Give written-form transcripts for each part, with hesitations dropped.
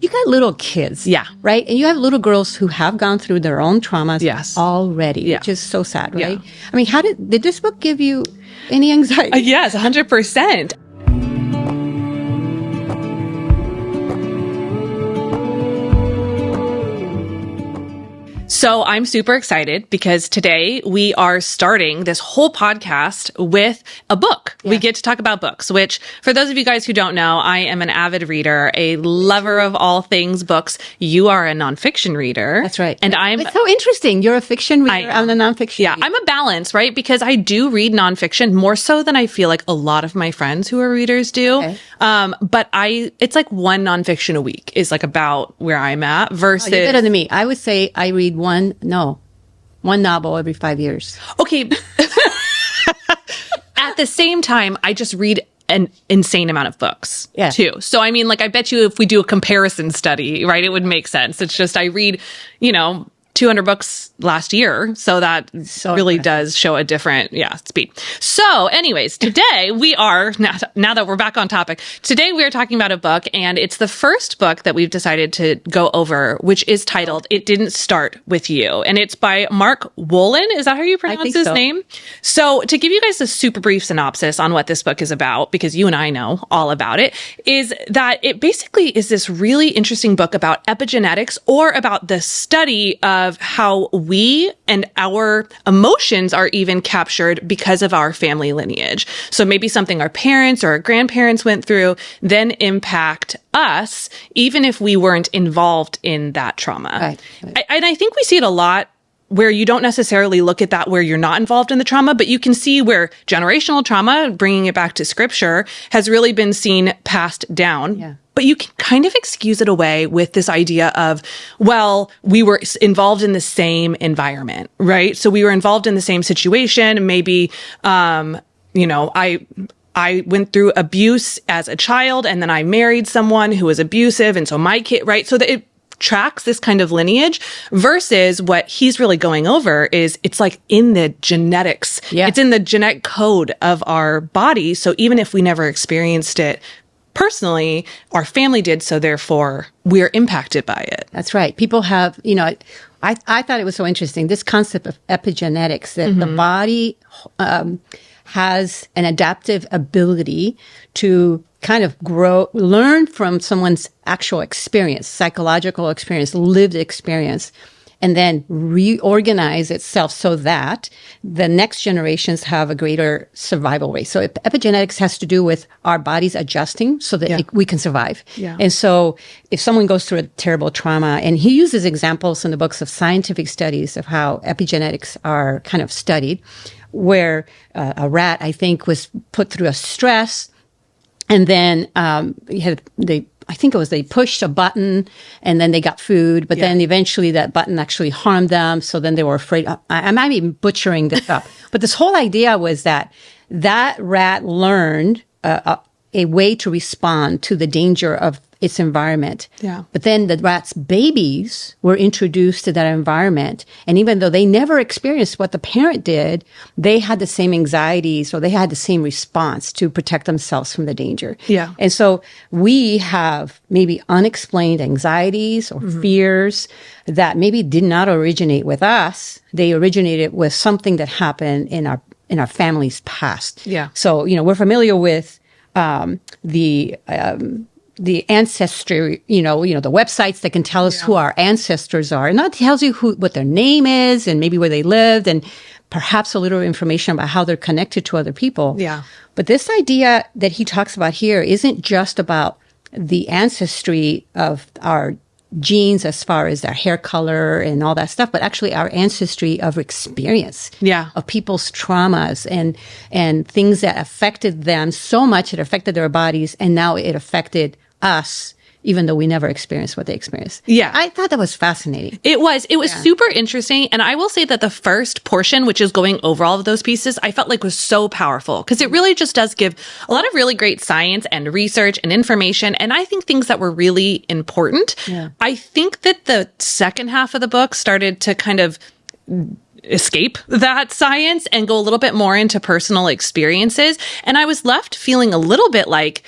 you got little kids. Yeah. Right? And you have little girls who have gone through their own traumas already, which is so sad, right? Yeah. I mean, did this book give you any anxiety? Yes, 100%. So I'm super excited because today we are starting this whole podcast with a book. Yeah. We get to talk about books, which for those of you guys who don't know, I am an avid reader, a lover of all things books. You are a nonfiction reader. That's right. And It's so interesting. You're a fiction reader. I'm a nonfiction reader. I'm a balance, right? Because I do read nonfiction more so than I feel like a lot of my friends who are readers do. Okay. But it's like one nonfiction a week is like about where I'm at versus... Oh, you're better than me. I would say I read one novel every 5 years. Okay. At the same time, I just read an insane amount of books too. So, I mean, like, I bet you if we do a comparison study, right, it would make sense. It's just, I read, 200 books last year. So that really does show a different, speed. So anyways, today we are, now that we're back on topic, today we are talking about a book, and it's the first book that we've decided to go over, which is titled It Didn't Start With You. And it's by Mark Wolynn. Is that how you pronounce his name? So to give you guys a super brief synopsis on what this book is about, because you and I know all about it, is that it basically is this really interesting book about epigenetics, or about the study of how we and our emotions are even captured because of our family lineage. So maybe something our parents or our grandparents went through then impact us, even if we weren't involved in that trauma. Right. And I think we see it a lot where you don't necessarily look at that where you're not involved in the trauma, but you can see where generational trauma, bringing it back to scripture, has really been seen passed down. Yeah. But you can kind of excuse it away with this idea of, well, we were involved in the same environment, right? So we were involved in the same situation. Maybe, I went through abuse as a child, and then I married someone who was abusive. And so my kid, right? So that it tracks this kind of lineage, versus what he's really going over is it's like in the genetics. Yeah. It's in the genetic code of our body. So even if we never experienced it personally, our family did, so therefore we're impacted by it. That's right. People have, I thought it was so interesting, this concept of epigenetics, that the body has an adaptive ability to kind of learn from someone's actual experience, psychological experience, lived experience, and then reorganize itself so that the next generations have a greater survival rate. So epigenetics has to do with our bodies adjusting so that we can survive. Yeah. And so if someone goes through a terrible trauma, and he uses examples in the books of scientific studies of how epigenetics are kind of studied, where a rat, I think, was put through a stress, and then I think it was they pushed a button and then they got food, but then eventually that button actually harmed them. So then they were afraid. I might be butchering this up, but this whole idea was that rat learned a way to respond to the danger of its environment. Yeah. But then the rat's babies were introduced to that environment. And even though they never experienced what the parent did, they had the same anxieties, or they had the same response to protect themselves from the danger. Yeah. And so we have maybe unexplained anxieties or fears that maybe did not originate with us. They originated with something that happened in our family's past. Yeah. So, we're familiar with the ancestry, the websites that can tell us who our ancestors are. And that tells you what their name is, and maybe where they lived, and perhaps a little information about how they're connected to other people. Yeah. But this idea that he talks about here isn't just about the ancestry of our genes as far as their hair color and all that stuff, but actually our ancestry of experience, of people's traumas and things that affected them so much it affected their bodies, and now it affected us, even though we never experienced what they experienced. Yeah. I thought that was fascinating. It was super interesting. And I will say that the first portion, which is going over all of those pieces, I felt like was so powerful, because it really just does give a lot of really great science and research and information. And I think things that were really important. Yeah. I think that the second half of the book started to kind of escape that science and go a little bit more into personal experiences. And I was left feeling a little bit like,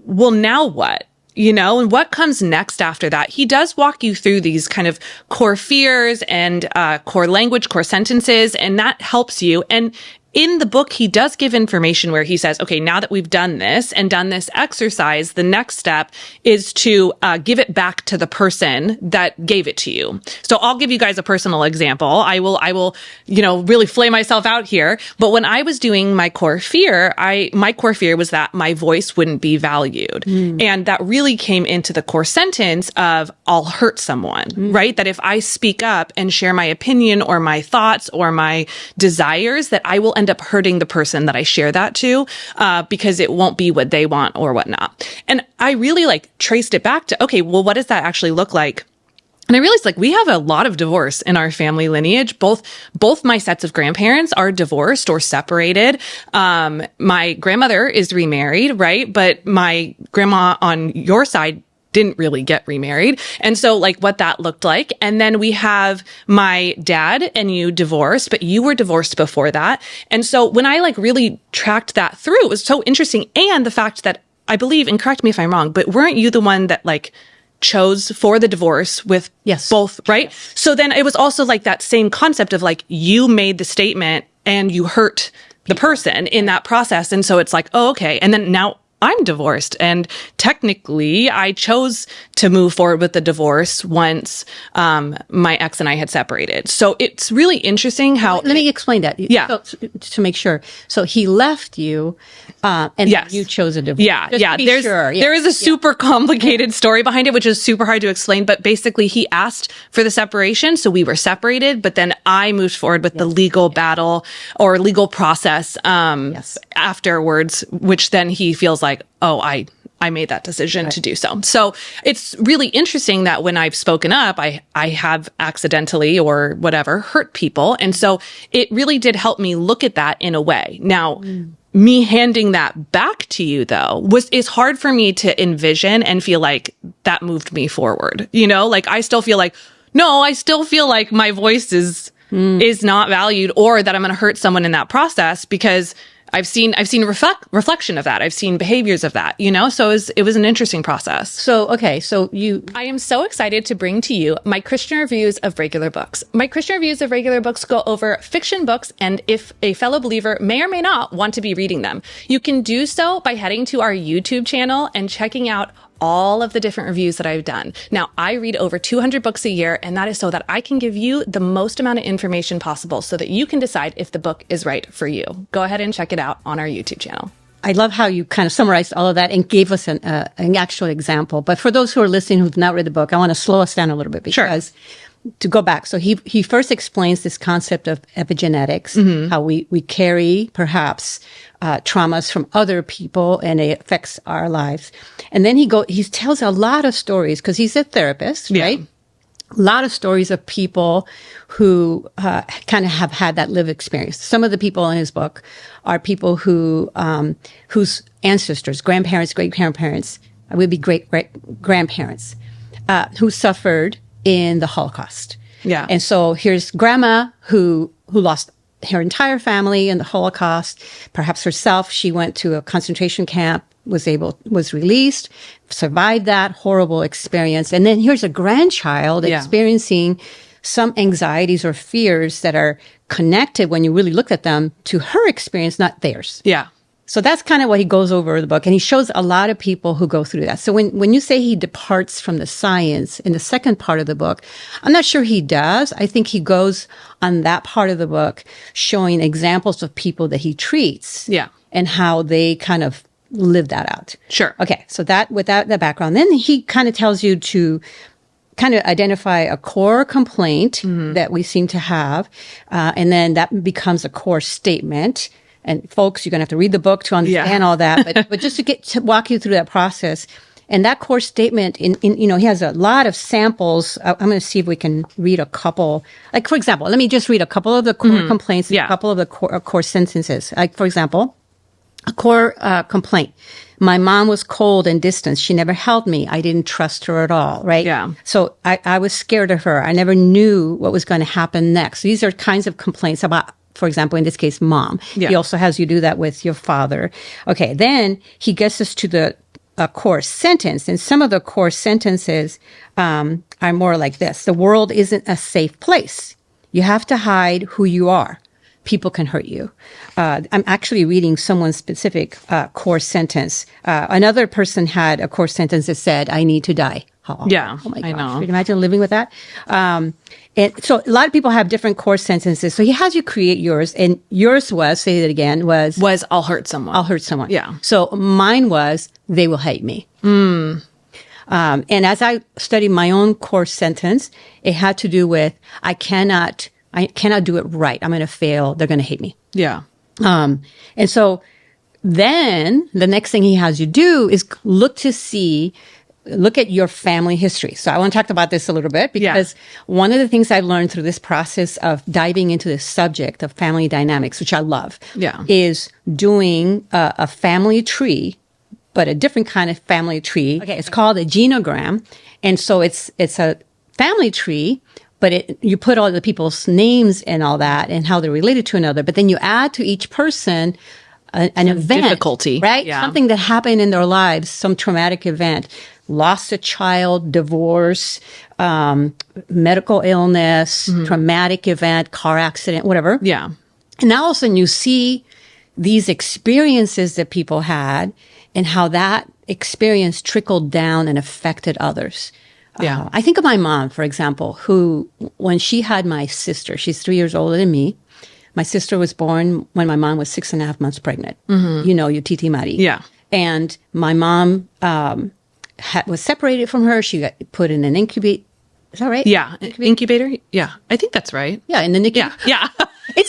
well, now what? you know, and what comes next after that. He does walk you through these kind of core fears and core language, core sentences, and that helps you. And in the book, he does give information where he says, okay, now that we've done this and done this exercise, the next step is to give it back to the person that gave it to you. So I'll give you guys a personal example. I will, you know, really flay myself out here. But when I was doing my core fear, my core fear was that my voice wouldn't be valued. And that really came into the core sentence of I'll hurt someone, right? That if I speak up and share my opinion or my thoughts or my desires, that I will end up hurting the person that I share that to, because it won't be what they want or whatnot. And I really like traced it back to, okay, well, what does that actually look like? And I realized like we have a lot of divorce in our family lineage. Both my sets of grandparents are divorced or separated. My grandmother is remarried, right? But my grandma on your side didn't really get remarried. And so like what that looked like. And then we have my dad and you divorced, but you were divorced before that. And so when I like really tracked that through, it was so interesting. And the fact that I believe, and correct me if I'm wrong, but weren't you the one that like chose for the divorce with both, right? Yes. So then it was also like that same concept of like you made the statement and you hurt the person in that process. And so it's like, oh, okay. And then now I'm divorced, and technically I chose to move forward with the divorce once my ex and I had separated. So it's really interesting how... Let me explain that. So, to make sure. So he left you, and you chose a divorce. There is a super complicated story behind it, which is super hard to explain. But basically, he asked for the separation, so we were separated. But then I moved forward with the legal battle or legal process afterwards, which then he feels like, oh, I made that decision to do so. So it's really interesting that when I've spoken up, I have accidentally or whatever hurt people. And so it really did help me look at that in a way. Now, me handing that back to you though is hard for me to envision and feel like that moved me forward. You know, like I still feel like my voice is not valued, or that I'm going to hurt someone in that process, because I've seen reflection of that. I've seen behaviors of that, you know? So it was an interesting process. So, okay. I am so excited to bring to you my Christian reviews of regular books. My Christian reviews of regular books go over fiction books, and if a fellow believer may or may not want to be reading them, you can do so by heading to our YouTube channel and checking out all of the different reviews that I've done. Now, I read over 200 books a year, and that is so that I can give you the most amount of information possible so that you can decide if the book is right for you. Go ahead and check it out on our YouTube channel. I love how you kind of summarized all of that and gave us an actual example. But for those who are listening who've not read the book, I want to slow us down a little bit, because to go back. So he first explains this concept of epigenetics, how we carry perhaps traumas from other people and it affects our lives. And then he tells a lot of stories, because he's a therapist, right? A lot of stories of people who kind of have had that lived experience. Some of the people in his book are people who whose ancestors, grandparents, great-grandparents, would be great-grandparents, who suffered in the Holocaust. Yeah. And so here's grandma who lost her entire family in the Holocaust, perhaps herself. She went to a concentration camp, was released, survived that horrible experience. And then here's a grandchild experiencing some anxieties or fears that are connected, when you really look at them, to her experience, not theirs. Yeah. So that's kind of what he goes over in the book. And he shows a lot of people who go through that. So when you say he departs from the science in the second part of the book, I'm not sure he does. I think he goes on that part of the book showing examples of people that he treats. Yeah. And how they kind of live that out. Sure. Okay. So that, without the background, then he kind of tells you to kind of identify a core complaint that we seem to have. And then that becomes a core statement. And folks, you're going to have to read the book to understand all that. But just to walk you through that process. And that core statement, he has a lot of samples. I'm going to see if we can read a couple. Like, for example, let me just read a couple of the core complaints, a couple of the core sentences. Like, for example, a core complaint. My mom was cold and distant. She never held me. I didn't trust her at all, right? Yeah. So I was scared of her. I never knew what was going to happen next. These are kinds of complaints about, for example, in this case, mom. Yeah. He also has you do that with your father. Okay, then he gets us to the a core sentence. And some of the core sentences are more like this. The world isn't a safe place. You have to hide who you are. People can hurt you. I'm actually reading someone's specific core sentence. Another person had a core sentence that said, I need to die. Oh, yeah, oh my gosh. I know. Can you imagine living with that? And so a lot of people have different core sentences. So he has you create yours. And yours was, say it again, was I'll hurt someone. I'll hurt someone. Yeah. So mine was, they will hate me. And as I studied my own core sentence, it had to do with, I cannot do it right. I'm going to fail. They're going to hate me. Yeah. And so then the next thing he has you do is look at your family history. So I want to talk about this a little bit because one of the things I've learned through this process of diving into this subject of family dynamics, which I love, is doing a family tree, but a different kind of family tree. Okay, it's called a genogram. And so it's a family tree, but you put all the people's names and all that and how they're related to another. But then you add to each person an event. Difficulty. Right? Yeah. Something that happened in their lives, some traumatic event. Lost a child, divorce, medical illness, traumatic event, car accident, whatever. Yeah. And now all of a sudden you see these experiences that people had and how that experience trickled down and affected others. Yeah. I think of my mom, for example, who, when she had my sister, she's 3 years older than me. My sister was born when my mom was 6.5 months pregnant. You know, your Titi Mari. Yeah. And my mom, was separated from her. She got put in an incubator. Is that right? Yeah. Incubator? Yeah. I think that's right. Yeah, in the NICU. Yeah. It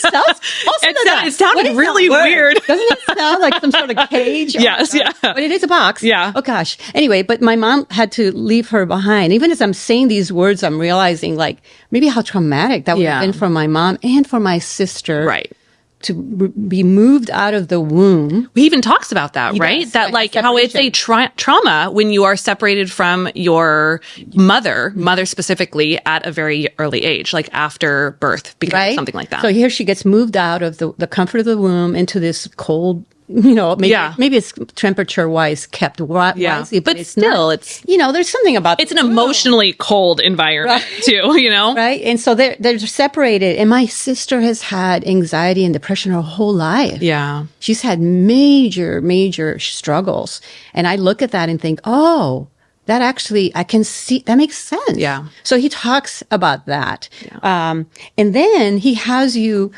sounded really weird. Doesn't it sound like some sort of cage? Yes, yeah. But it is a box. Yeah. Oh, gosh. Anyway, but my mom had to leave her behind. Even as I'm saying these words, I'm realizing like maybe how traumatic that would have been for my mom and for my sister. Right. To be moved out of the womb. He even talks about that, right? Does, that right, like how it's a trauma when you are separated from your mother specifically at a very early age, like after birth, because something like that. So here she gets moved out of the comfort of the womb into this cold, you know, maybe it's temperature wise kept wisely, but it's still, not, it's, you know, there's something about it's an emotionally cold environment too, you know? Right. And so they're separated. And my sister has had anxiety and depression her whole life. Yeah. She's had major struggles. And I look at that and think, oh, that actually, I can see, that makes sense. Yeah. So he talks about that. Yeah. And then he has you,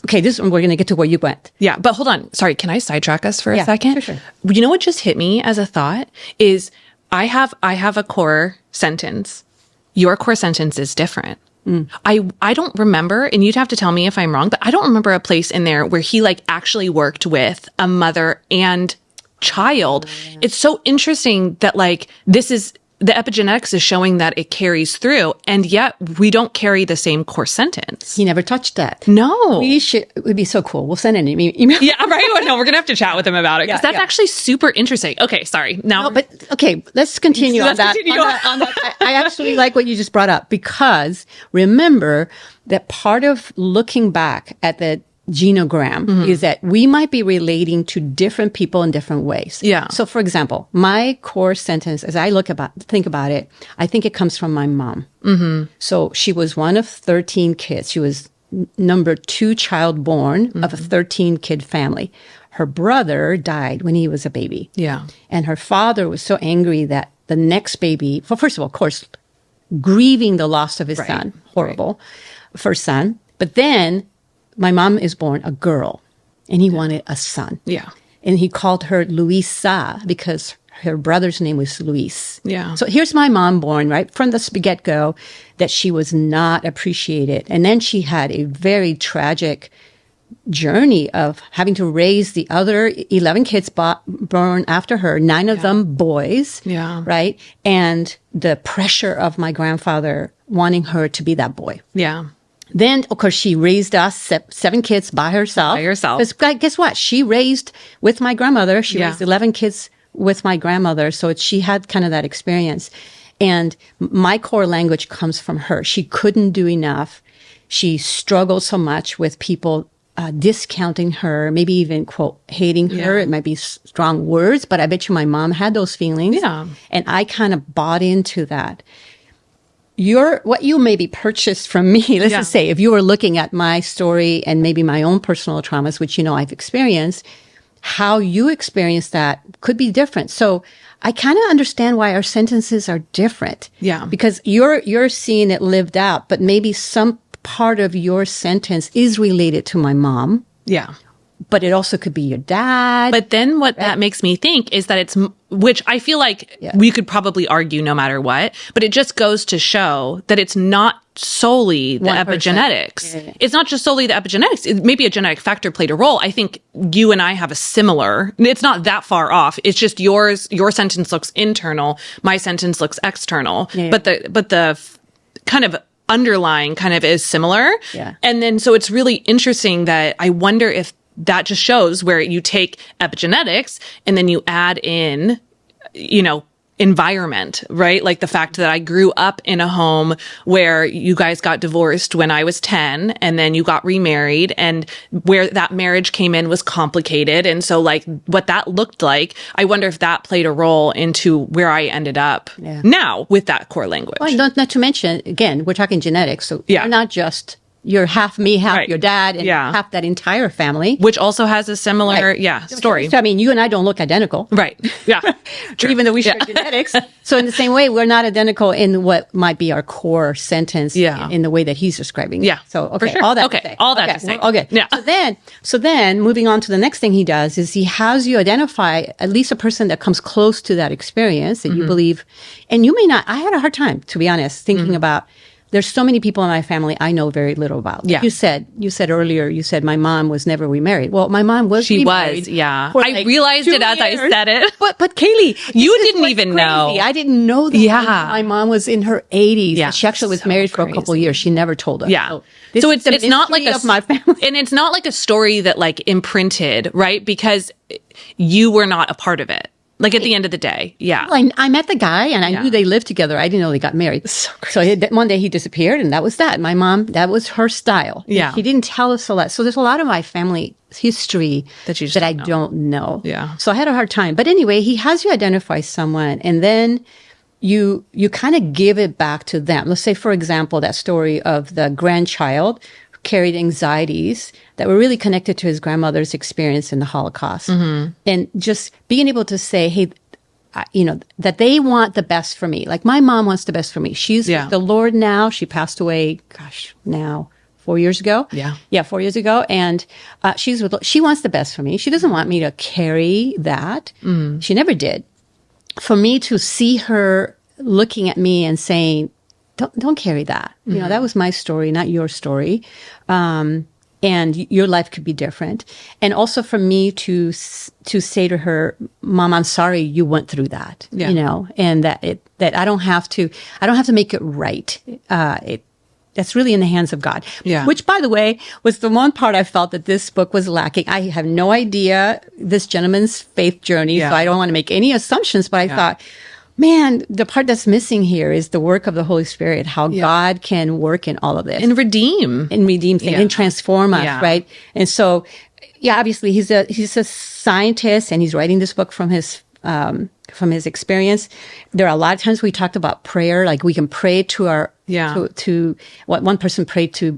okay, we're going to get to where you went. Yeah. But hold on. Sorry. Can I sidetrack us for a second? Sure. You know what just hit me as a thought is I have a core sentence. Your core sentence is different. I don't remember, and you'd have to tell me if I'm wrong, but I don't remember a place in there where he like actually worked with a mother and child. It's so interesting that like the epigenetics is showing that it carries through, and yet we don't carry the same core sentence. He never touched that. No. It would be so cool. We'll send an email. Yeah, right. Well, no, we're going to have to chat with him about it because that's actually super interesting. Okay, sorry. Now, let's continue on that. I actually like what you just brought up because remember that part of looking back at the genogram is that we might be relating to different people in different ways. Yeah. So for example, my core sentence, as I think about it, I think it comes from my mom. So she was one of 13 kids. She was number 2 child born of a 13 kid family. Her brother died when he was a baby. Yeah. And her father was so angry that the next baby, well, first of all, of course, grieving the loss of his son, horrible, first son. But then my mom is born a girl, and he wanted a son. Yeah. And he called her Luisa because her brother's name was Luis. Yeah. So here's my mom born, right, from the get-go, that she was not appreciated. And then she had a very tragic journey of having to raise the other 11 kids born after her, 9 of them boys. Yeah. Right? And the pressure of my grandfather wanting her to be that boy. Yeah. Then, of course, she raised us 7 kids by herself. Because guess what? She raised with my grandmother. She raised 11 kids with my grandmother. So she had kind of that experience. And my core language comes from her. She couldn't do enough. She struggled so much with people discounting her, maybe even quote hating her. It might be strong words, but I bet you my mom had those feelings. Yeah. And I kind of bought into that. What you maybe purchased from me, let's just say, if you were looking at my story and maybe my own personal traumas, which, I've experienced, how you experience that could be different. So I kind of understand why our sentences are different. Yeah. Because you're seeing it lived out, but maybe some part of your sentence is related to my mom. Yeah. But it also could be your dad. But then what that makes me think is that which I feel like we could probably argue no matter what, but it just goes to show that it's not solely the epigenetics. Yeah. It's not just solely the epigenetics. Maybe a genetic factor played a role. I think you and I have a similar, it's not that far off. It's just your sentence looks internal. My sentence looks external. Yeah. But the kind of underlying kind of is similar. Yeah. And then, so it's really interesting that I wonder if that just shows where you take epigenetics and then you add in, environment, right? Like the fact that I grew up in a home where you guys got divorced when I was 10 and then you got remarried, and where that marriage came in was complicated. And so like what that looked like, I wonder if that played a role into where I ended up now with that core language. Well, not to mention, again, we're talking genetics. So you're not just you're half me, half your dad, and half that entire family. Which also has a similar, story. So, I mean, you and I don't look identical. Right. Yeah. Even though we share genetics. So in the same way, we're not identical in what might be our core sentence in the way that he's describing it. Yeah. So, okay. For sure. All that to say. All that to say. Okay. Yeah. So then moving on to the next thing he does is he has you identify at least a person that comes close to that experience that you believe. And you may not, I had a hard time, to be honest, thinking about, there's so many people in my family I know very little about. Like you said earlier, my mom was never remarried. Well, my mom was remarried. She was, I realized it as I said it. But Kayleigh, you didn't even know. I didn't know that. Yeah. My mom was in her 80s. Yeah. She actually was married for a couple of years. She never told us. Yeah. So it's not like of my family. And it's not like a story that like imprinted, right? Because you were not a part of it. Like at the end of the day, Well, I met the guy and I knew they lived together. I didn't know they got married. So one day he disappeared and that was that. My mom, that was her style. Yeah. She didn't tell us a lot. So there's a lot of my family history that I don't know. Yeah. So I had a hard time. But anyway, he has you identify someone and then you kind of give it back to them. Let's say, for example, that story of the grandchild carried anxieties that were really connected to his grandmother's experience in the Holocaust. And just being able to say, hey, that they want the best for me. Like my mom wants the best for me. She's with the Lord now. She passed away, now 4 years ago. Yeah, 4 years ago. And she wants the best for me. She doesn't want me to carry that. She never did. For me to see her looking at me and saying, don't carry that. That was my story, not your story. And your life could be different. And also for me to say to her, Mom, I'm sorry you went through that, and that I don't have to make it right. That's really in the hands of God. Yeah. Which, by the way, was the one part I felt that this book was lacking. I have no idea this gentleman's faith journey, so I don't want to make any assumptions, but I thought, man, the part that's missing here is the work of the Holy Spirit, how God can work in all of this. And redeem things and transform us, right? And so, obviously he's a scientist and he's writing this book from his experience. There are a lot of times we talked about prayer, like we can pray to to what one person prayed to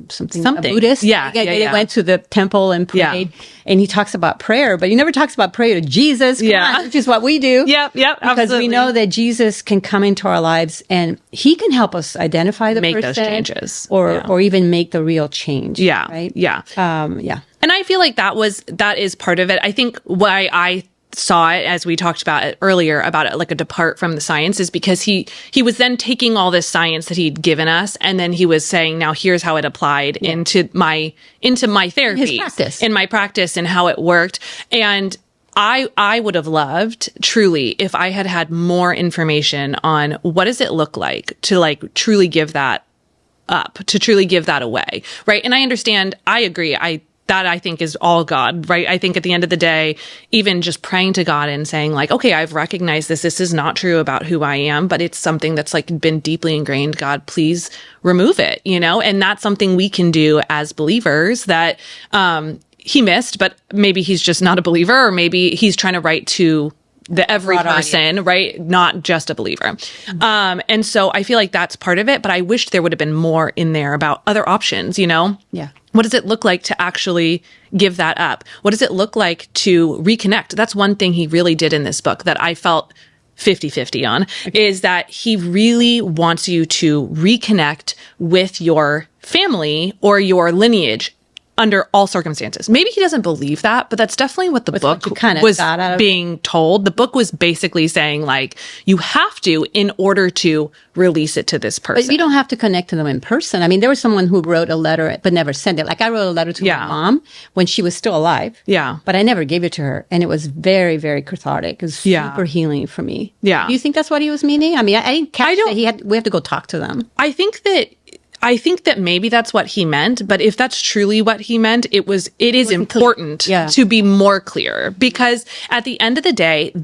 something. A Buddhist. They went to the temple and prayed. And he talks about prayer, but he never talks about prayer to Jesus. Come on, which is what we do. Yep, because absolutely. we know that Jesus can come into our lives and he can help us identify the make person. Those changes. Or even make the real change. Yeah. Right? Yeah. And I feel like that is part of it. I think why I saw it, as we talked about it earlier, about it like a depart from the science, is because he was then taking all this science that he'd given us and then he was saying, now here's how it applied into my therapy, his practice, in my practice, and how it worked. And I would have loved truly if I had more information on what does it look like to like truly give that up, to truly give that away, right? And I understand, I agree, that I think is all God, right? I think at the end of the day, even just praying to God and saying like, okay, I've recognized this. This is not true about who I am, but it's something that's like been deeply ingrained. God, please remove it, And that's something we can do as believers that, he missed, but maybe he's just not a believer, or maybe he's trying to write to the every person, right? Not just a believer. And so I feel like that's part of it, but I wish there would have been more in there about other options, Yeah. What does it look like to actually give that up? What does it look like to reconnect? That's one thing he really did in this book that I felt 50-50 on, is that he really wants you to reconnect with your family or your lineage under all circumstances. Maybe he doesn't believe that, but that's definitely what the book was being told. The book was basically saying like, you have to in order to release it to this person. But you don't have to connect to them in person. I mean, there was someone who wrote a letter but never sent it. Like I wrote a letter to my mom when she was still alive. Yeah. But I never gave it to her. And it was very, very cathartic. It was super healing for me. Yeah. Do you think that's what he was meaning? I mean, I didn't catch that we have to go talk to them. I think that maybe that's what he meant, but if that's truly what he meant, it is important to be more clear, because at the end of the day,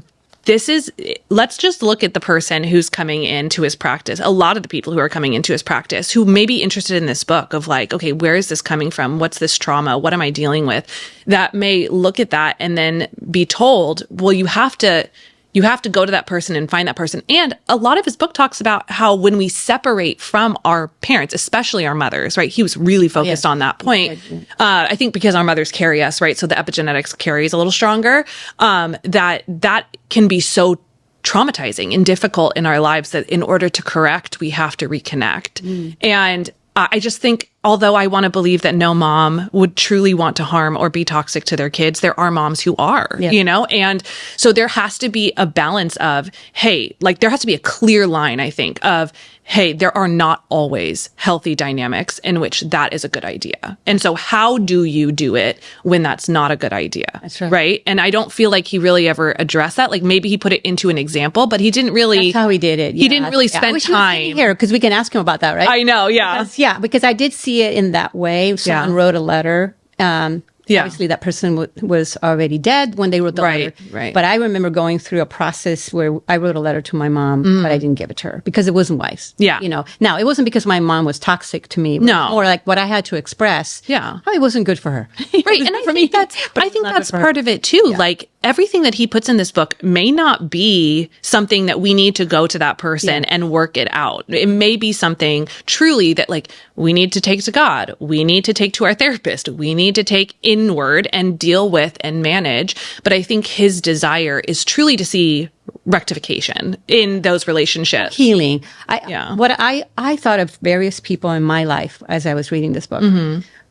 let's just look at the person who's coming into his practice. A lot of the people who are coming into his practice who may be interested in this book of like, okay, where is this coming from? What's this trauma? What am I dealing with? That may look at that and then be told, well, you have to go to that person and find that person. And a lot of his book talks about how when we separate from our parents, especially our mothers, right? He was really focused on that point. I think because our mothers carry us, right? So the epigenetics carries a little stronger. That can be so traumatizing and difficult in our lives that in order to correct, we have to reconnect. And I just think, although I want to believe that no mom would truly want to harm or be toxic to their kids, there are moms who are, and so there has to be a balance of, hey, like there has to be a clear line, I think, of, hey, there are not always healthy dynamics in which that is a good idea. And so how do you do it when that's not a good idea? That's right. Right? And I don't feel like he really ever addressed that. Like maybe he put it into an example, but he didn't really. That's how he did it. He didn't really spend time here because we can ask him about that, right? I know. Yeah. Because I did see it in that way. Someone wrote a letter. Obviously, that person was already dead when they wrote the letter. Right. But I remember going through a process where I wrote a letter to my mom, but I didn't give it to her because it wasn't wise. Yeah. Now, it wasn't because my mom was toxic to me. No. Or like what I had to express. Yeah. Probably wasn't good for her. Right. And I think that's part of it too. Yeah. Like everything that he puts in this book may not be something that we need to go to that person and work it out. It may be something truly that like we need to take to God. We need to take to our therapist. We need to take inward and deal with and manage. But I think his desire is truly to see rectification in those relationships. Healing. What I thought of various people in my life as I was reading this book,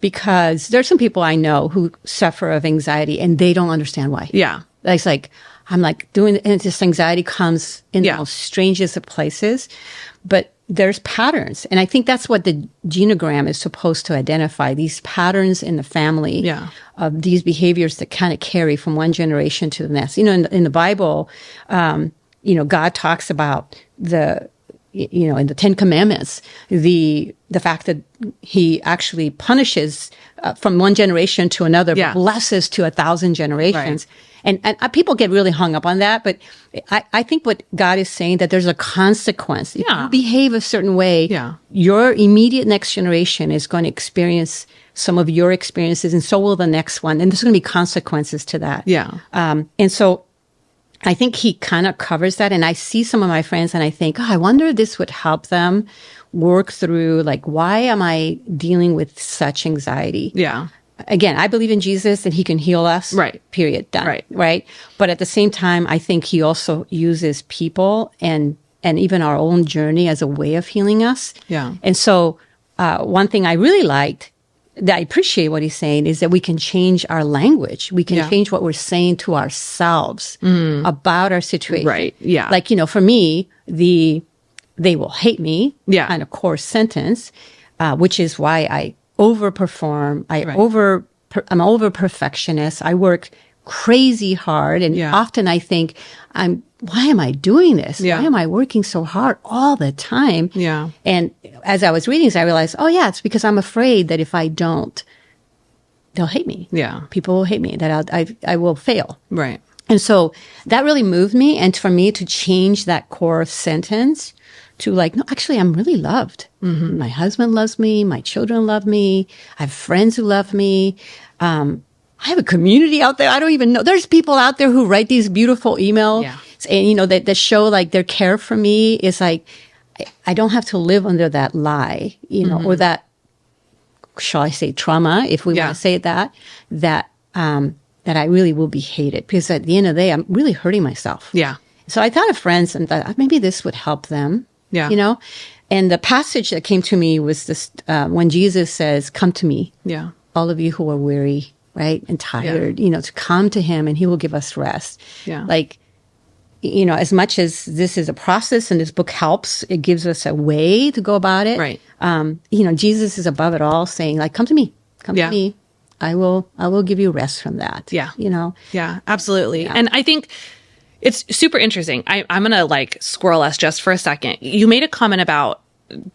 because there's some people I know who suffer of anxiety and they don't understand why. Yeah. It's like, I'm like and this anxiety comes in the most strangest of places, but there's patterns. And I think that's what the genogram is supposed to identify, these patterns in the family of these behaviors that kind of carry from one generation to the next. In the Bible, God talks about in the 10 Commandments, the fact that he actually punishes from one generation to another, but blesses to 1,000 generations. Right. And people get really hung up on that, but I think what God is saying, that there's a consequence. If you behave a certain way, your immediate next generation is going to experience some of your experiences, and so will the next one. And there's going to be consequences to that. Yeah. And so I think he kind of covers that. And I see some of my friends and I think, I wonder if this would help them work through, like, why am I dealing with such anxiety? Yeah. Again, I believe in Jesus and he can heal us. Right. Period. Done. Right. But at the same time, I think he also uses people and even our own journey as a way of healing us. Yeah. And so one thing I really liked, that I appreciate what he's saying, is that we can change our language. We can change what we're saying to ourselves about our situation. Right. Yeah. Like, for me, they will hate me kind of coarse sentence, which is why I overperform. I'm over perfectionist. I work crazy hard. And often I think, why am I doing this? Why am I working so hard all the time? Yeah. And as I was reading this, I realized, it's because I'm afraid that if I don't they'll hate me. Yeah. People will hate me, that I will fail. Right. And so that really moved me. And for me to change that core sentence to like, no, actually, I'm really loved. Mm-hmm. My husband loves me. My children love me. I have friends who love me. I have a community out there. I don't even know. There's people out there who write these beautiful emails. Yeah. And, you know, that show like their care for me is like, I don't have to live under that lie, you know, or that, shall I say, trauma, if we want to say that I really will be hated, because at the end of the day, I'm really hurting myself. Yeah. So I thought of friends and thought maybe this would help them. Yeah. You know, and the passage that came to me was this, when Jesus says, come to me. Yeah. All of you who are weary, right, and tired, you know, to come to him and he will give us rest. Yeah. Like, you know, as much as this is a process and this book helps, it gives us a way to go about it. Right. You know, Jesus is above it all saying like, come to me, come to me. I will give you rest from that. Yeah. You know? Yeah, absolutely. Yeah. And I think it's super interesting. I'm going to like squirrel us just for a second. You made a comment about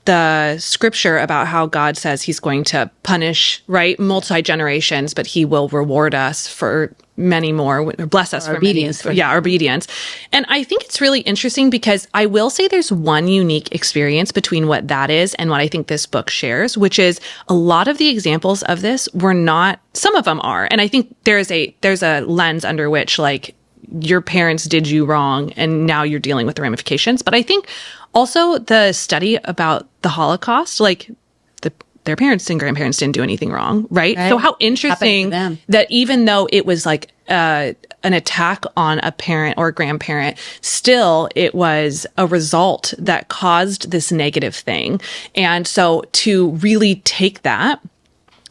the scripture about how God says he's going to punish, right, multi-generations, but he will reward us for many more, or bless us for obedience. Our obedience. And I think it's really interesting because I will say there's one unique experience between what that is and what I think this book shares, which is a lot of the examples of this were not, some of them are. And I think there's a lens under which like your parents did you wrong and now you're dealing with the ramifications. But I think also the study about the Holocaust, like their parents and grandparents didn't do anything wrong, right? So how interesting that even though it was like an attack on a parent or a grandparent, still it was a result that caused this negative thing. And so to really take that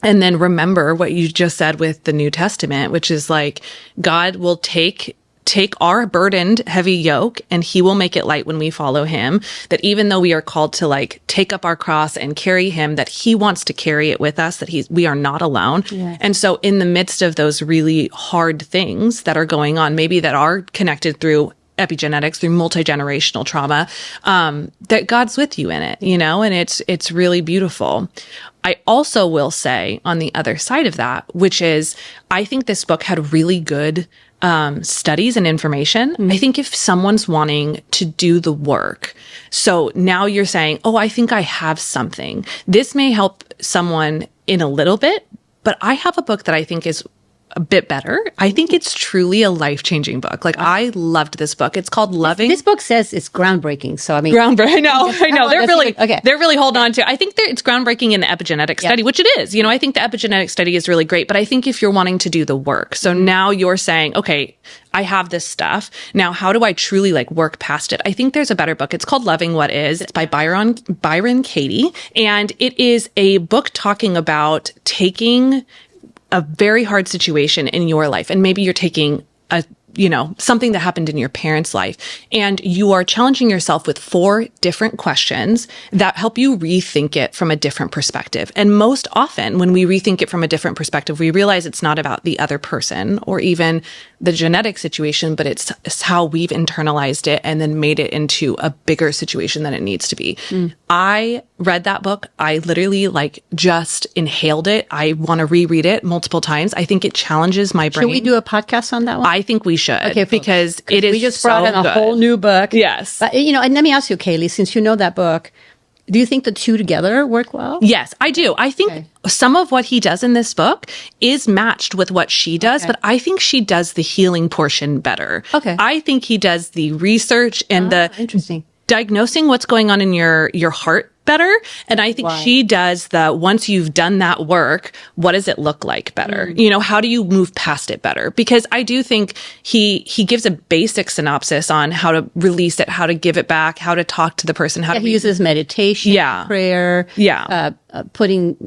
and then remember what you just said with the New Testament, which is like God will take our burdened heavy yoke and he will make it light when we follow him, that even though we are called to like take up our cross and carry him, that he wants to carry it with us, that we are not alone. Yes. And so in the midst of those really hard things that are going on, maybe that are connected through epigenetics, through multi-generational trauma, that God's with you in it, you know, and it's really beautiful. I also will say on the other side of that, which is, I think this book had really good studies and information. Mm-hmm. I think if someone's wanting to do the work, so now you're saying, oh, I think I have something. This may help someone in a little bit, but I have a book that I think is a bit better. I think it's truly a life-changing book. Like, I loved this book. It's called Loving. This book says it's groundbreaking. So, I mean, groundbreaking. I know. They're really holding on to. I think it's groundbreaking in the epigenetic study, which it is. You know, I think the epigenetic study is really great. But I think if you're wanting to do the work, so now you're saying, okay, I have this stuff. Now, how do I truly like work past it? I think there's a better book. It's called Loving What Is. It's by Byron Katie, and it is a book talking about taking a very hard situation in your life. And maybe you're taking something that happened in your parents' life, and you are challenging yourself with 4 different questions that help you rethink it from a different perspective. And most often when we rethink it from a different perspective, we realize it's not about the other person or even the genetic situation, but it's how we've internalized it and then made it into a bigger situation than it needs to be. I read that book. I literally just inhaled it. I want to reread it multiple times. I think it challenges my brain. Should we do a podcast on that one? I think we should. Okay, because it is. We just brought in a whole new book. Yes. But, and let me ask you, Kayleigh, since you know that book, do you think the two together work well? Yes, I do. I think some of what he does in this book is matched with what she does, but I think she does the healing portion better. Okay. I think he does the research and the interesting diagnosing what's going on in your heart better. And I think she does once you've done that work, what does it look like better? How do you move past it better? Because I do think he gives a basic synopsis on how to release it, how to give it back, how to talk to the person, how to he uses meditation, prayer,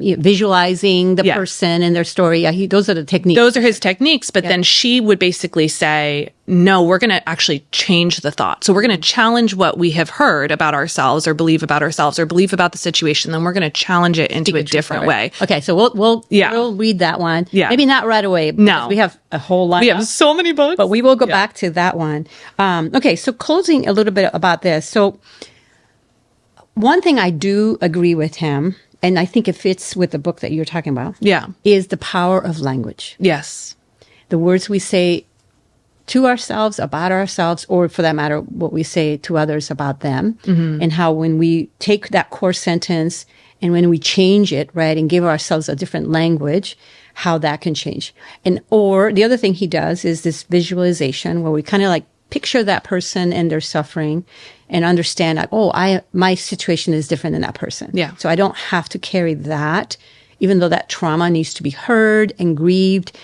visualizing the person and their story. Those are the techniques. Those are his techniques. But then she would basically say, no, we're going to actually change the thought. So we're going to challenge what we have heard about ourselves or believe about ourselves or believe about the situation. Then we're going to challenge it into a different way. Okay. So we'll read that one. Yeah. Maybe not right away. No. We have a whole lot. We have so many books. But we will go back to that one. Okay. So closing a little bit about this. So one thing I do agree with him and I think it fits with the book that you're talking about. Yeah. Is the power of language. Yes. The words we say to ourselves, about ourselves, or for that matter, what we say to others about them, and how when we take that core sentence and when we change it, right, and give ourselves a different language, how that can change. And or the other thing he does is this visualization where we kind of like picture that person and their suffering and understand like, oh, my situation is different than that person. Yeah. So I don't have to carry that, even though that trauma needs to be heard and grieved.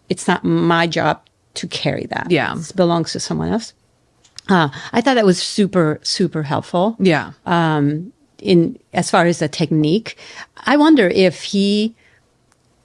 It's not my job to carry that. Yeah. It belongs to someone else. I thought that was super, super helpful. Yeah. In as far as the technique. I wonder if he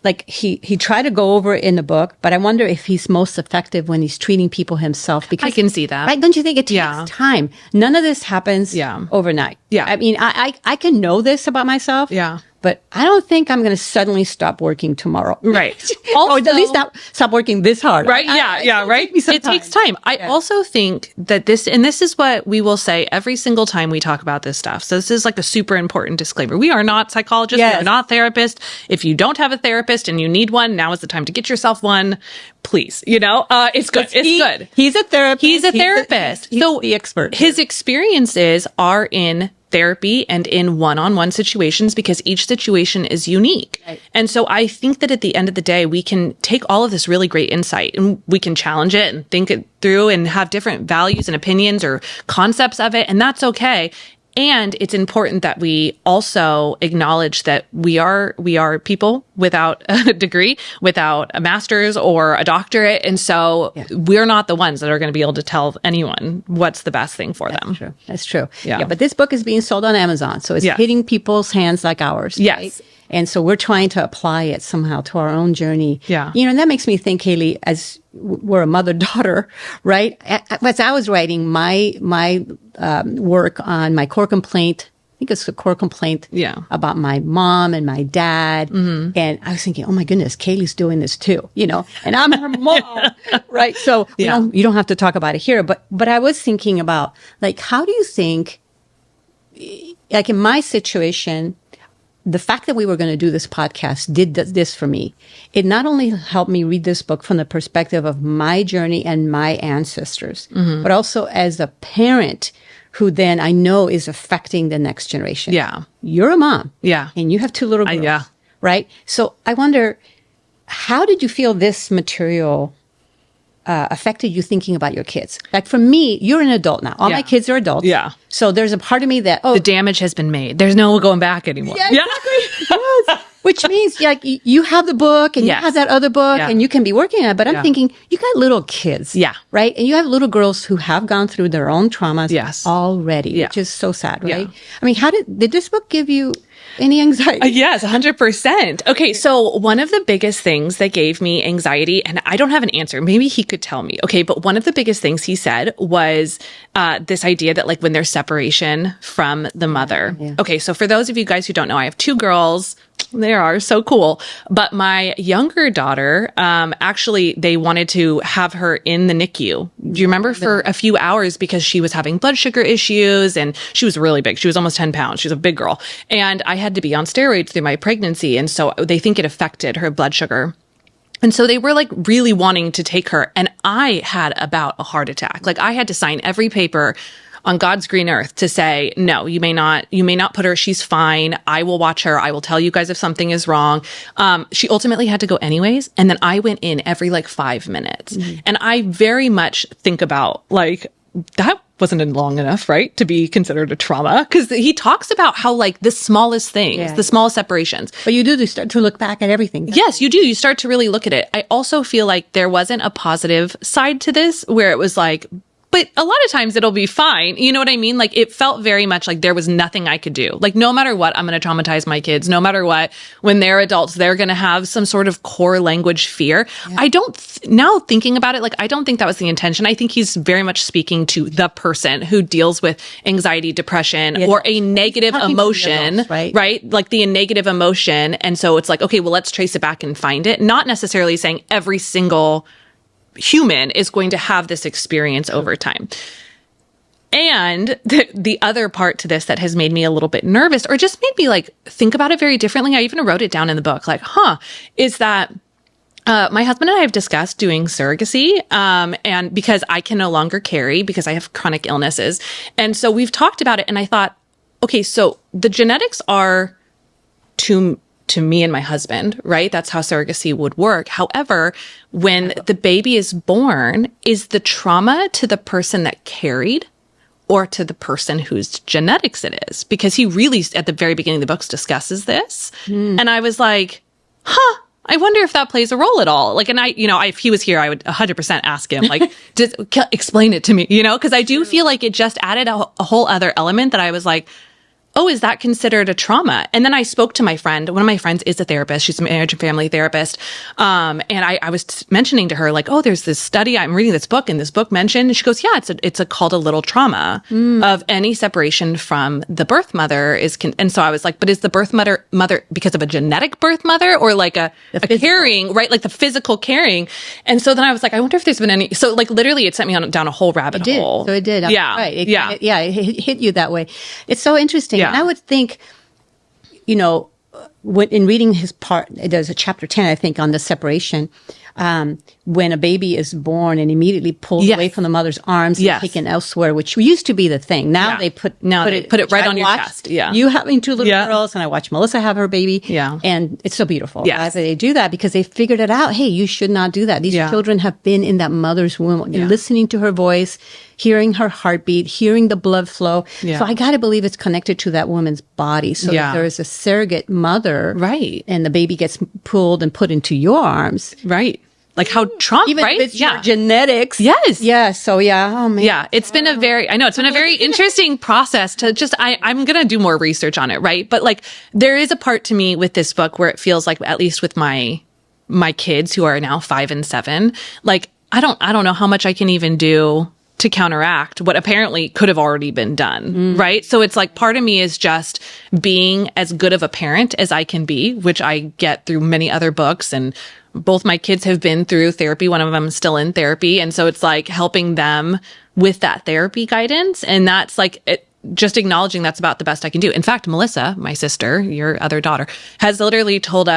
tried to go over it in the book, but I wonder if he's most effective when he's treating people himself. Because I can see that. Right? Don't you think it takes time? None of this happens overnight. Yeah. I mean, I can know this about myself. Yeah. But I don't think I'm going to suddenly stop working tomorrow. Right. Or at least not stop working this hard. Right. Yeah. Right. It takes time. I also think that this is what we will say every single time we talk about this stuff. So this is like a super important disclaimer. We are not psychologists. Yes. We are not therapists. If you don't have a therapist and you need one, now is the time to get yourself one. Please. It's good. It's good. He's a therapist. He's a therapist. He's so the expert. His experiences are in therapy and in one-on-one situations because each situation is unique. Right. And so I think that at the end of the day, we can take all of this really great insight and we can challenge it and think it through and have different values and opinions or concepts of it. And that's okay. And it's important that we also acknowledge that we are people without a degree, without a master's or a doctorate. And so we're not the ones that are going to be able to tell anyone what's the best thing for them. True. That's true. Yeah. But this book is being sold on Amazon. So it's hitting people's hands like ours. Yes. Right? And so we're trying to apply it somehow to our own journey. Yeah. And that makes me think, Kayleigh, as we're a mother-daughter, right? As I was writing my work on my core complaint, I think it's a core complaint about my mom and my dad. Mm-hmm. And I was thinking, oh my goodness, Kayleigh's doing this too, and I'm her mom, right? So you don't have to talk about it here, but I was thinking about like, how do you think, like in my situation, the fact that we were going to do this podcast did this for me. It not only helped me read this book from the perspective of my journey and my ancestors, but also as a parent who then I know is affecting the next generation. Yeah. You're a mom. Yeah. And you have 2 little girls. Yeah. Right? So I wonder, how did you feel this material affected you thinking about your kids? Like for me, you're an adult now. All my kids are adults. Yeah. So there's a part of me that, the damage has been made. There's no going back anymore. Yeah, exactly. Yes. Which means like you have the book and you have that other book and you can be working on it. But I'm thinking you got little kids. Yeah. Right. And you have little girls who have gone through their own traumas already, which is so sad. Right. Yeah. I mean, did this book give you any anxiety? Yes, 100%. Okay, so one of the biggest things that gave me anxiety, and I don't have an answer, maybe he could tell me, okay, but one of the biggest things he said was this idea that like when there's separation from the mother. Yeah. Okay, so for those of you guys who don't know, I have 2 girls. They are so cool. But my younger daughter, actually, they wanted to have her in the NICU. Do you remember for a few hours because she was having blood sugar issues and she was really big. She was almost 10 pounds. She was a big girl. And I had to be on steroids through my pregnancy. And so they think it affected her blood sugar. And so they were like really wanting to take her. And I had about a heart attack. Like I had to sign every paper on God's green earth to say, no, you may not put her, she's fine. I will watch her. I will tell you guys if something is wrong. She ultimately had to go anyways. And then I went in every like 5 minutes. Mm-hmm. And I very much think about like, that wasn't long enough, right? To be considered a trauma. Cause he talks about how like the smallest things, the smallest separations. But you do start to look back at everything. Yes, you do. You start to really look at it. I also feel like there wasn't a positive side to this where it was like, but a lot of times it'll be fine. You know what I mean? Like it felt very much like there was nothing I could do. Like no matter what, I'm going to traumatize my kids. No matter what, when they're adults, they're going to have some sort of core language fear. Yeah. I don't, now thinking about it, like I don't think that was the intention. I think he's very much speaking to the person who deals with anxiety, depression, or a negative emotion, adults, right? Like the negative emotion. And so it's like, okay, well, let's trace it back and find it. Not necessarily saying every single human is going to have this experience over time. And the other part to this that has made me a little bit nervous, or just made me like think about it very differently, I even wrote it down in the book, like, is that my husband and I have discussed doing surrogacy, and because I can no longer carry because I have chronic illnesses. And so we've talked about it, and I thought, okay, so the genetics are to me and my husband, right? That's how surrogacy would work. However, when the baby is born, is the trauma to the person that carried or to the person whose genetics it is? Because he really, at the very beginning of the books, discusses this. And I was like, I wonder if that plays a role at all. Like, and if he was here, I would 100% ask him, like, explain it to me, because I do feel like it just added a whole other element that I was like, oh, is that considered a trauma? And then I spoke to my friend. One of my friends is a therapist. She's a marriage and family therapist. And I was mentioning to her, like, oh, there's this study. I'm reading this book, and this book mentioned, and she goes, yeah, it's called a little trauma of any separation from the birth mother and so I was like, but is the birth mother because of a genetic birth mother, or like a carrying, right? Like the physical carrying. And so then I was like, I wonder if there's been any, so like literally it sent me down a whole rabbit hole. So it did. Yeah. Right. It hit you that way. It's so interesting. Yeah. And I would think, in reading his part, there's a chapter 10, I think, on the separation, when a baby is born and immediately pulled away from the mother's arms and taken elsewhere, which used to be the thing. Now they put it right on your chest. Yeah. You having two little girls, and I watch Melissa have her baby. Yeah. And it's so beautiful. Yeah. They do that because they figured it out. Hey, you should not do that. These children have been in that mother's womb, listening to her voice, hearing her heartbeat, hearing the blood flow. Yeah. So I got to believe it's connected to that woman's body. So if there is a surrogate mother, right, and the baby gets pulled and put into your arms, right? Like how Trump, even right? If it's your genetics. Yes. Yeah. So oh man. Yeah. It's been it's been a very interesting process to just, I'm going to do more research on it. Right. But like, there is a part to me with this book where it feels like, at least with my kids who are now 5 and 7, like, I don't know how much I can even do to counteract what apparently could have already been done. Right. So it's like, part of me is just being as good of a parent as I can be, which I get through many other books, and both my kids have been through therapy. One of them is still in therapy. And so it's like helping them with that therapy guidance. And that's like, just acknowledging that's about the best I can do. In fact, Melissa, my sister, your other daughter, has literally told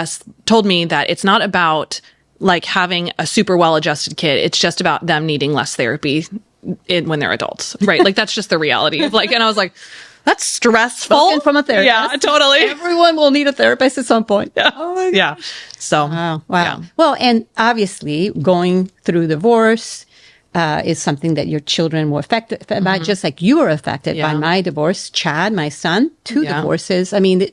me that it's not about like having a super well-adjusted kid. It's just about them needing less therapy when they're adults. Right. Like, that's just the reality of like, and I was like, that's stressful. Spoken from a therapist. Yeah, totally. Everyone will need a therapist at some point. Yeah. Oh yeah. So, wow. Yeah. Well, and obviously going through divorce is something that your children were affected by, just like you were affected by my divorce. Chad, my son, 2 divorces. I mean,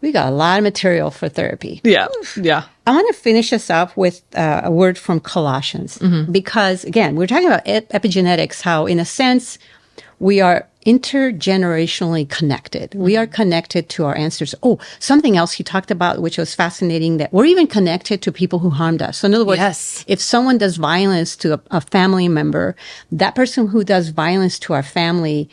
we got a lot of material for therapy. Yeah. Yeah. I want to finish us up with a word from Colossians, because again, we're talking about epigenetics, how in a sense we are intergenerationally connected. We are connected to our ancestors. Oh, something else he talked about, which was fascinating, that we're even connected to people who harmed us. So in other words, if someone does violence to a family member, that person who does violence to our family,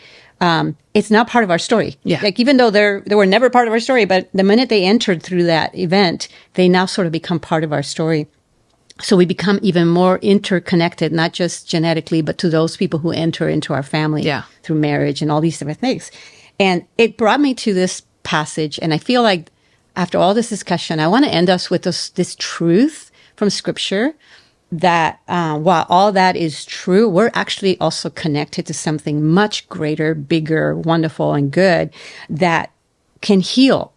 it's not part of our story. Yeah. Like, even though they were never part of our story, but the minute they entered through that event, they now sort of become part of our story. So we become even more interconnected, not just genetically, but to those people who enter into our family through marriage and all these different things. And it brought me to this passage. And I feel like after all this discussion, I want to end us with this truth from Scripture that while all that is true, we're actually also connected to something much greater, bigger, wonderful, and good that can heal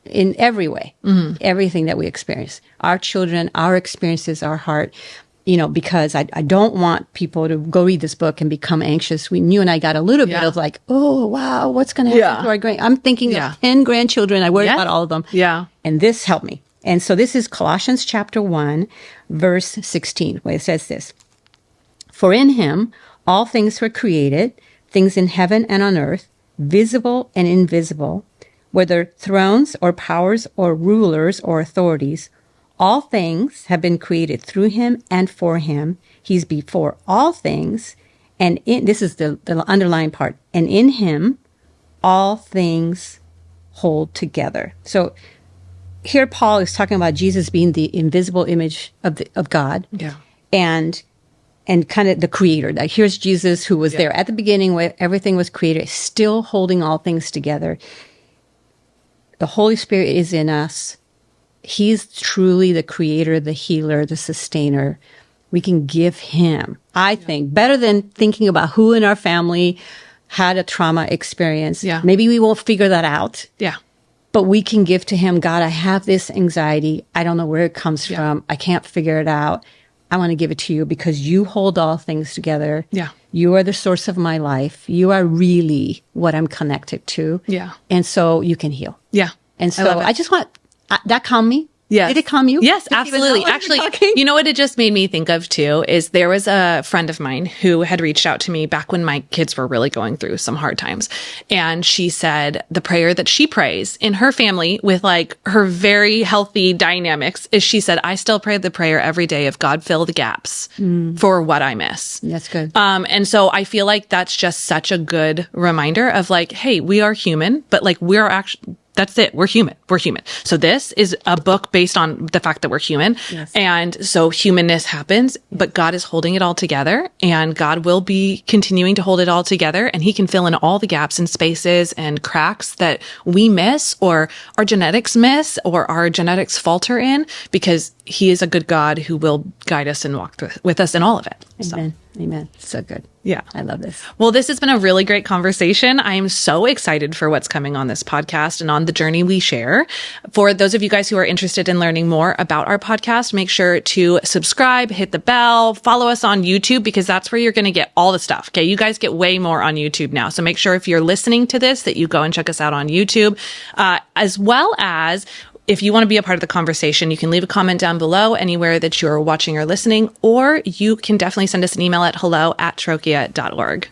in every way, everything that we experience, our children, our experiences, our heart, because I don't want people to go read this book and become anxious. You and I got a little bit of like, oh, wow, what's going to happen to our I'm thinking of 10 grandchildren. I worry about all of them. Yeah. And this helped me. And so this is Colossians chapter 1, verse 16, where it says this: For in him all things were created, things in heaven and on earth, visible and invisible, whether thrones or powers or rulers or authorities, all things have been created through him and for him. He's before all things, and this is the underlying part, and in him all things hold together. So here Paul is talking about Jesus being the invisible image of God. Yeah. And and kind of the creator. Like here's Jesus who was there at the beginning where everything was created, still holding all things together. The Holy Spirit is in us. He's truly the creator, the healer, the sustainer. We can give him, I think, better than thinking about who in our family had a trauma experience. Yeah. Maybe we won't figure that out. Yeah. But we can give to him, God, I have this anxiety. I don't know where it comes from. I can't figure it out. I want to give it to you because you hold all things together. Yeah. You are the source of my life. You are really what I'm connected to. Yeah. And so you can heal. Yeah. And so I just want, that calmed me. Yes. Did it calm you? Yes, Did absolutely. Actually, you know what it just made me think of too is there was a friend of mine who had reached out to me back when my kids were really going through some hard times. And she said the prayer that she prays in her family with like her very healthy dynamics is she said, I still pray the prayer every day of God fill the gaps for what I miss. That's good. And so I feel like that's just such a good reminder of like, hey, we are human, but like we're actually, that's it. We're human. We're human. So this is a book based on the fact that we're human. Yes. And so humanness happens, but God is holding it all together and God will be continuing to hold it all together and he can fill in all the gaps and spaces and cracks that we miss or our genetics miss or our genetics falter in because he is a good God who will guide us and walk with us in all of it. Amen. Amen. So good. Yeah. I love this. Well, this has been a really great conversation. I am so excited for what's coming on this podcast and on the journey we share. For those of you guys who are interested in learning more about our podcast, make sure to subscribe, hit the bell, follow us on YouTube because that's where you're going to get all the stuff. Okay. You guys get way more on YouTube now. So make sure if you're listening to this that you go and check us out on YouTube, as well as if you want to be a part of the conversation, you can leave a comment down below anywhere that you're watching or listening, or you can definitely send us an email at hello@trochia.org.